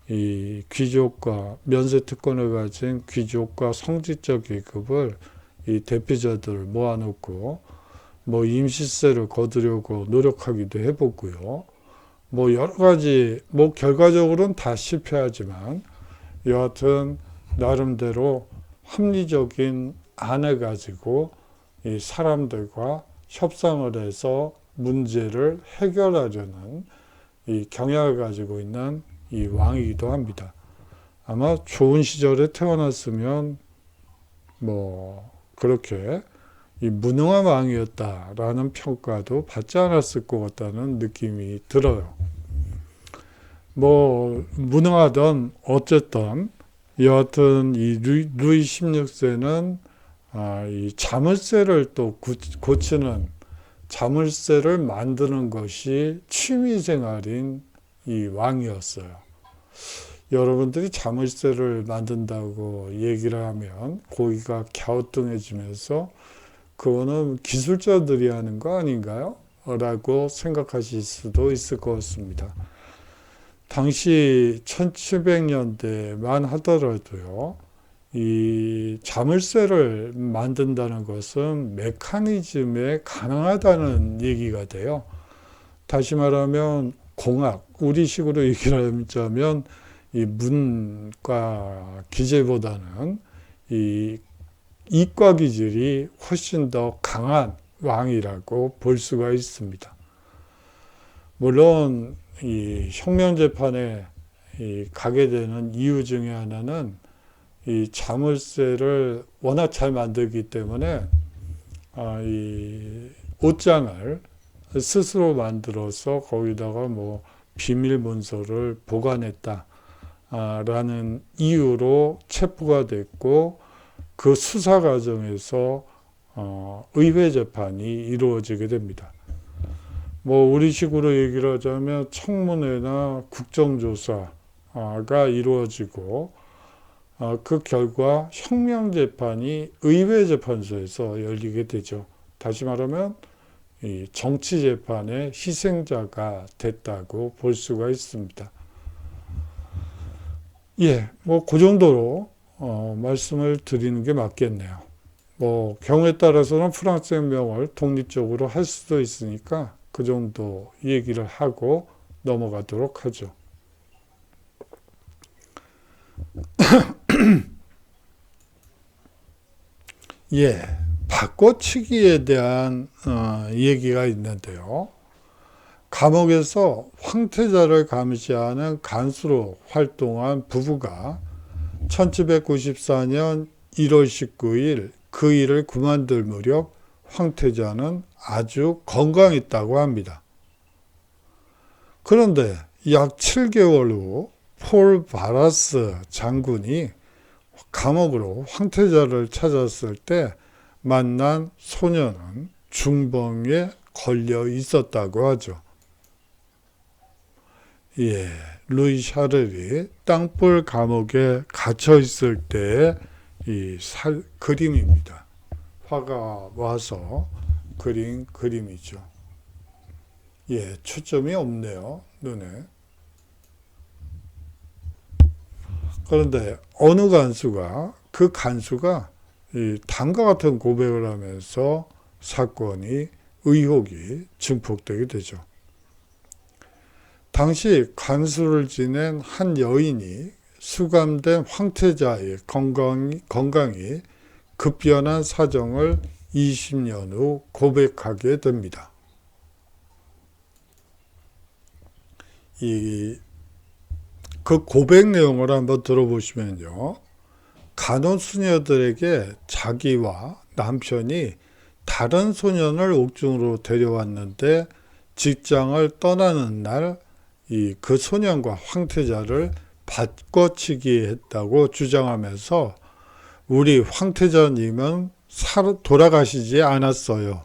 이 귀족과 면세 특권을 가진 귀족과 성직자 계급을 이 대표자들을 모아놓고 뭐 임시세를 거두려고 노력하기도 해보고요. 뭐 여러 가지 뭐 결과적으로는 다 실패하지만 여하튼 나름대로 합리적인 안을 가지고 이 사람들과 협상을 해서 문제를 해결하려는 이 경향을 가지고 있는 이 왕이기도 합니다. 아마 좋은 시절에 태어났으면 뭐 그렇게 이 무능한 왕이었다라는 평가도 받지 않았을 것 같다는 느낌이 들어요. 뭐 무능하던 어쨌든 여하튼 이 루이 16세는 이 자물쇠를 또 고치는 자물쇠를 만드는 것이 취미생활인 이 왕이었어요. 여러분들이 자물쇠를 만든다고 얘기를 하면 고기가 갸우뚱해지면서 그거는 기술자들이 하는 거 아닌가요? 라고 생각하실 수도 있을 것 같습니다. 당시 1700년대만 하더라도요, 이 자물쇠를 만든다는 것은 메커니즘에 가능하다는 얘기가 돼요. 다시 말하면 공학, 우리식으로 얘기를 하자면 이 문과 기재보다는 이 이과 기질이 훨씬 더 강한 왕이라고 볼 수가 있습니다. 물론 이 혁명재판에 가게 되는 이유 중에 하나는 이 자물쇠를 워낙 잘 만들기 때문에 이 옷장을 스스로 만들어서 거기다가 뭐 비밀 문서를 보관했다 라는 이유로 체포가 됐고, 그 수사 과정에서 의회 재판이 이루어지게 됩니다. 뭐 우리식으로 얘기를 하자면 청문회나 국정조사가 이루어지고, 그 결과 혁명재판이 의회재판소에서 열리게 되죠. 다시 말하면 이 정치재판의 희생자가 됐다고 볼 수가 있습니다. 예, 뭐 그 정도로 말씀을 드리는 게 맞겠네요. 뭐 경우에 따라서는 프랑스 혁명을 독립적으로 할 수도 있으니까 그 정도 얘기를 하고 넘어가도록 하죠. 예, 바꿔치기에 대한 얘기가 있는데요. 감옥에서 황태자를 감시하는 간수로 활동한 부부가 1794년 1월 19일 그 일을 그만둘 무렵 황태자는 아주 건강했다고 합니다. 그런데 약 7개월 후 폴 바라스 장군이 감옥으로 황태자를 찾았을 때 만난 소녀는 중병에 걸려 있었다고 하죠. 예, 루이 샤를이 땅볼 감옥에 갇혀 있을 때의 이 그림입니다. 화가 와서 그린 그림이죠. 예, 초점이 없네요, 눈에. 그런데 어느 간수가 그 간수가 이 다음과 같은 고백을 하면서 사건이 의혹이 증폭되게 되죠. 당시 간수를 지낸 한 여인이 수감된 황태자의 건강이 급변한 사정을 20년 후 고백하게 됩니다. 그 고백 내용을 한번 들어보시면요. 간호 수녀들에게 자기와 남편이 다른 소년을 옥중으로 데려왔는데 직장을 떠나는 날 그 소년과 황태자를 바꿔치기 했다고 주장하면서 우리 황태자님은 돌아가시지 않았어요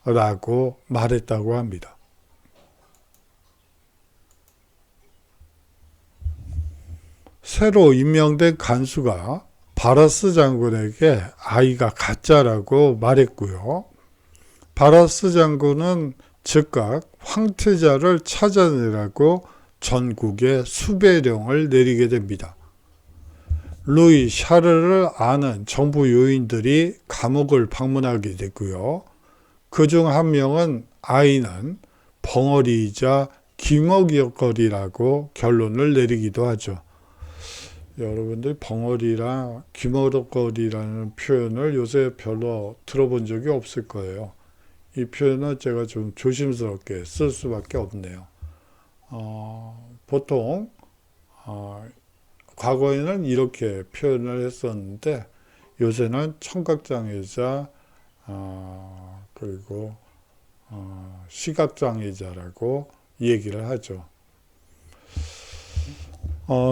라고 말했다고 합니다. 새로 임명된 간수가 바라스 장군에게 아이가 가짜라고 말했고요. 바라스 장군은 즉각 황태자를 찾아내라고 전국에 수배령을 내리게 됩니다. 루이 샤르를 아는 정부 요인들이 감옥을 방문하게 됐고요. 그중 한 명은 아이는 벙어리이자 기먹이거리라고 결론을 내리기도 하죠. 여러분들이 벙어리랑 귀머거리라는 표현을 요새 별로 들어본 적이 없을 거예요. 이 표현은 제가 좀 조심스럽게 쓸 수밖에 없네요. 보통 과거에는 이렇게 표현을 했었는데 요새는 청각장애자 그리고 시각장애자라고 얘기를 하죠.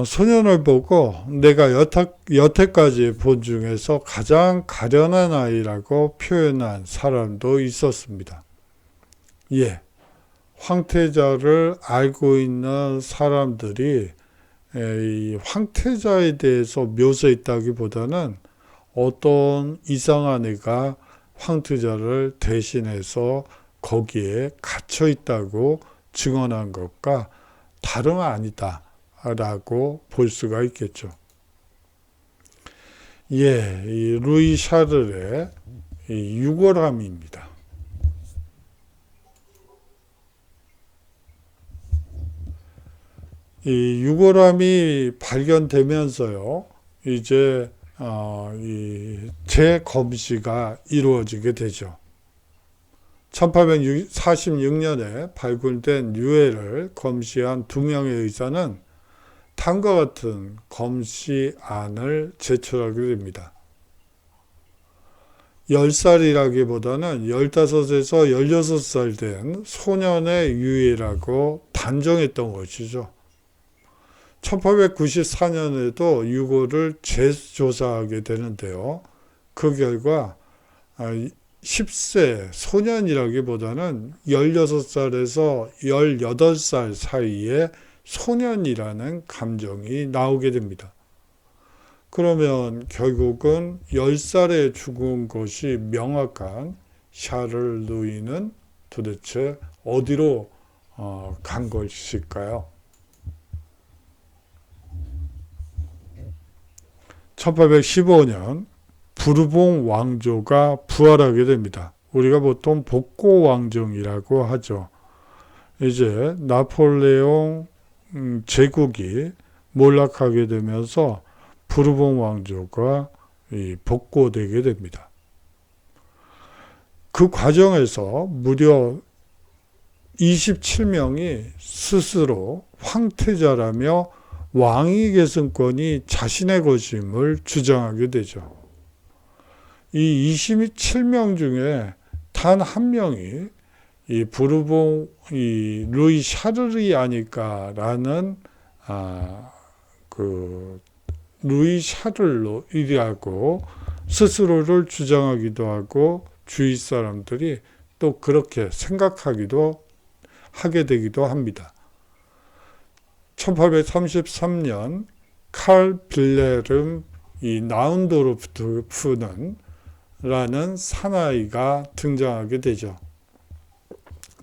소년을 보고 내가 여태까지 본 중에서 가장 가련한 아이라고 표현한 사람도 있었습니다. 예, 황태자를 알고 있는 사람들이 이 황태자에 대해서 묘사했다기보다는 어떤 이상한 애가 황태자를 대신해서 거기에 갇혀 있다고 증언한 것과 다름 아니다 라고 볼 수가 있겠죠. 예, 이 루이 샤를의 유골함입니다. 이 유골함이 발견되면서요, 이제 이 재검시가 이루어지게 되죠. 1846년에 발굴된 유해를 검시한 2명의 의사는 다음과 같은 검시안을 제출하게 됩니다. 10살이라기보다는 15에서 16살 된 소년의 유해라고 단정했던 것이죠. 1894년에도 유골을 재조사하게 되는데요. 그 결과 10세 소년이라기보다는 16살에서 18살 사이에 소년이라는 감정이 나오게 됩니다. 그러면 결국은 10살에 죽은 것이 명확한 샤를 루이는 도대체 어디로 간 것일까요? 1815년 부르봉 왕조가 부활하게 됩니다. 우리가 보통 복고 왕정이라고 하죠. 이제 나폴레옹 제국이 몰락하게 되면서 부르봉 왕조가 복고되게 됩니다. 그 과정에서 무려 27명이 스스로 황태자라며 왕위 계승권이 자신의 것임을 주장하게 되죠. 이 27명 중에 단 한 명이 이 부르봉 이 루이 샤를이 아닐까라는 그 루이 샤를이라고 스스로를 주장하기도 하고 주위 사람들이 또 그렇게 생각하기도 하게 되기도 합니다. 1833년 칼 빌레름 이 나운도르프는 라는 사나이가 등장하게 되죠.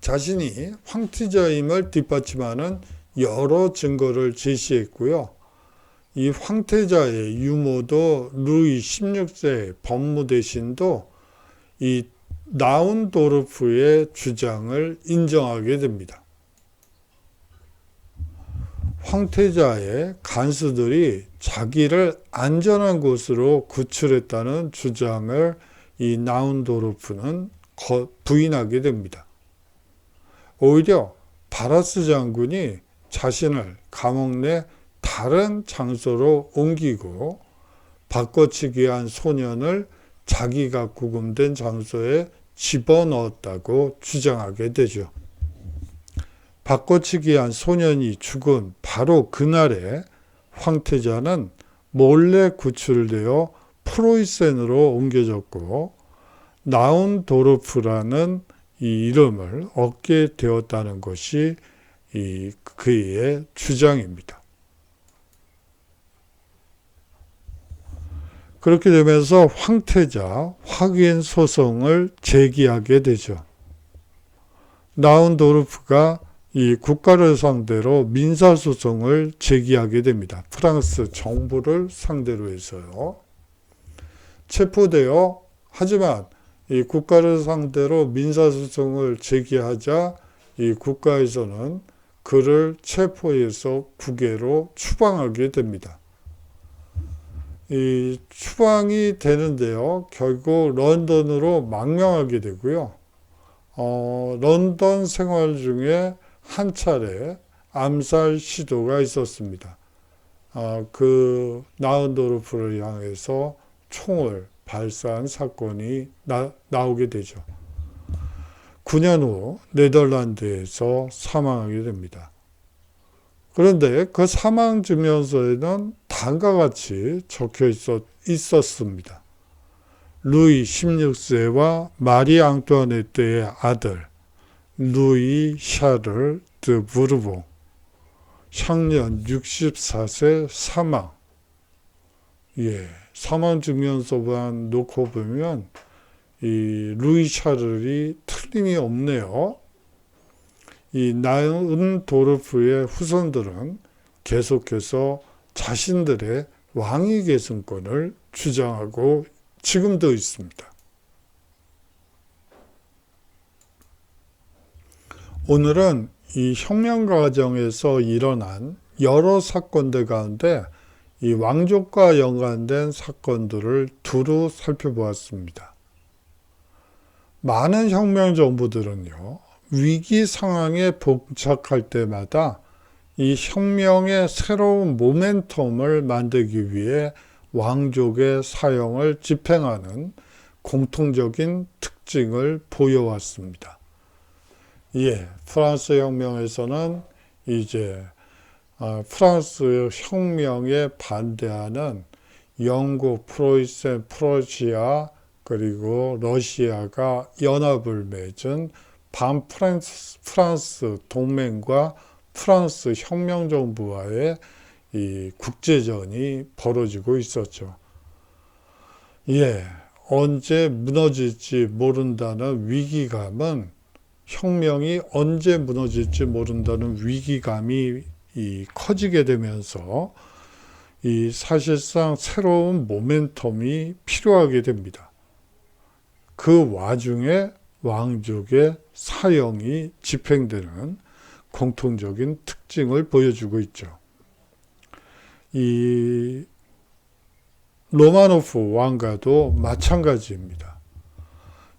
자신이 황태자임을 뒷받침하는 여러 증거를 제시했고요. 이 황태자의 유모도 루이 16세 법무 대신도 이 나운도르프의 주장을 인정하게 됩니다. 황태자의 간수들이 자기를 안전한 곳으로 구출했다는 주장을 이 나운도르프는 부인하게 됩니다. 오히려 바라스 장군이 자신을 감옥 내 다른 장소로 옮기고 바꿔치기 한 소년을 자기가 구금된 장소에 집어넣었다고 주장하게 되죠. 바꿔치기 한 소년이 죽은 바로 그날에 황태자는 몰래 구출되어 프로이센으로 옮겨졌고 나운도르프라는 이 이름을 얻게 되었다는 것이 그의 주장입니다. 그렇게 되면서 황태자 확인 소송을 제기하게 되죠. 나운도르프가 이 국가를 상대로 민사소송을 제기하게 됩니다. 프랑스 정부를 상대로 해서요. 체포되어 하지만 이 국가를 상대로 민사소송을 제기하자 이 국가에서는 그를 체포해서 국외로 추방하게 됩니다. 이 추방이 되는데요. 결국 런던으로 망명하게 되고요. 런던 생활 중에 한 차례 암살 시도가 있었습니다. 그 나운도르프를 향해서 총을 발사한 사건이 나오게 되죠. 9년 후 네덜란드에서 사망하게 됩니다. 그런데 그 사망 증명서에는 다음과 같이 적혀 있었습니다. 루이 16세와 마리 앙투아네트의 아들 루이 샤를 드 부르봉 향년 64세 사망. 사망 증명서만 놓고 보면 이 루이 샤를이 틀림이 없네요. 이 나운도르프의 후손들은 계속해서 자신들의 왕위 계승권을 주장하고 지금도 있습니다. 오늘은 이 혁명 과정에서 일어난 여러 사건들 가운데 이 왕족과 연관된 사건들을 두루 살펴보았습니다. 많은 혁명 정부들은요, 위기 상황에 봉착할 때마다 이 혁명의 새로운 모멘텀을 만들기 위해 왕족의 사형을 집행하는 공통적인 특징을 보여왔습니다. 프랑스 혁명에서는 이제 프랑스 혁명에 반대하는 영국, 프로이센, 프러시아 그리고 러시아가 연합을 맺은 반프랑스 동맹과 프랑스 혁명정부와의 이 국제전이 벌어지고 있었죠. 언제 무너질지 모른다는 위기감은 혁명이 언제 무너질지 모른다는 위기감이 커지게 되면서 이 사실상 새로운 모멘텀이 필요하게 됩니다. 그 와중에 왕족의 사형이 집행되는 공통적인 특징을 보여주고 있죠. 이 로마노프 왕가도 마찬가지입니다.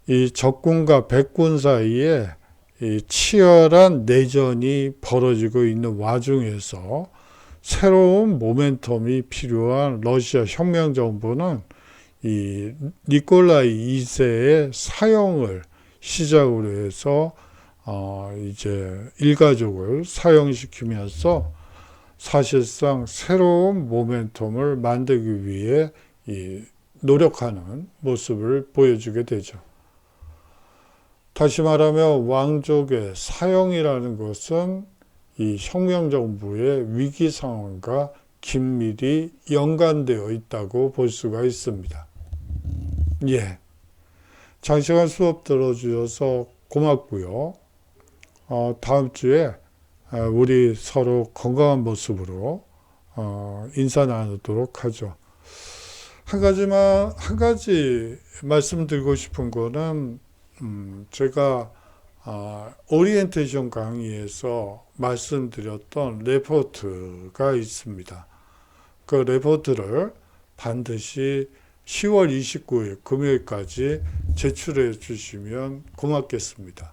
이 적군과 백군 사이에 이 치열한 내전이 벌어지고 있는 와중에서 새로운 모멘텀이 필요한 러시아 혁명정부는 이 니콜라이 2세의 사형을 시작으로 해서 이제 일가족을 사형시키면서 사실상 새로운 모멘텀을 만들기 위해 노력하는 모습을 보여주게 되죠. 다시 말하면 왕족의 사형이라는 것은 이 혁명정부의 위기 상황과 긴밀히 연관되어 있다고 볼 수가 있습니다. 장시간 수업 들어주셔서 고맙고요. 다음 주에 우리 서로 건강한 모습으로 인사 나누도록 하죠. 한 가지 말씀드리고 싶은 거는 제가 오리엔테이션 강의에서 말씀드렸던 레포트가 있습니다. 그 레포트를 반드시 10월 29일 금요일까지 제출해 주시면 고맙겠습니다.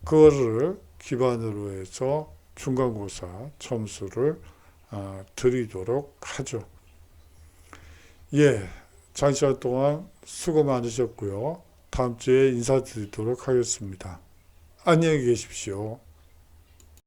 그거를 기반으로 해서 중간고사 점수를 드리도록 하죠. 장시간 동안 수고 많으셨고요. 다음 주에 인사드리도록 하겠습니다. 안녕히 계십시오.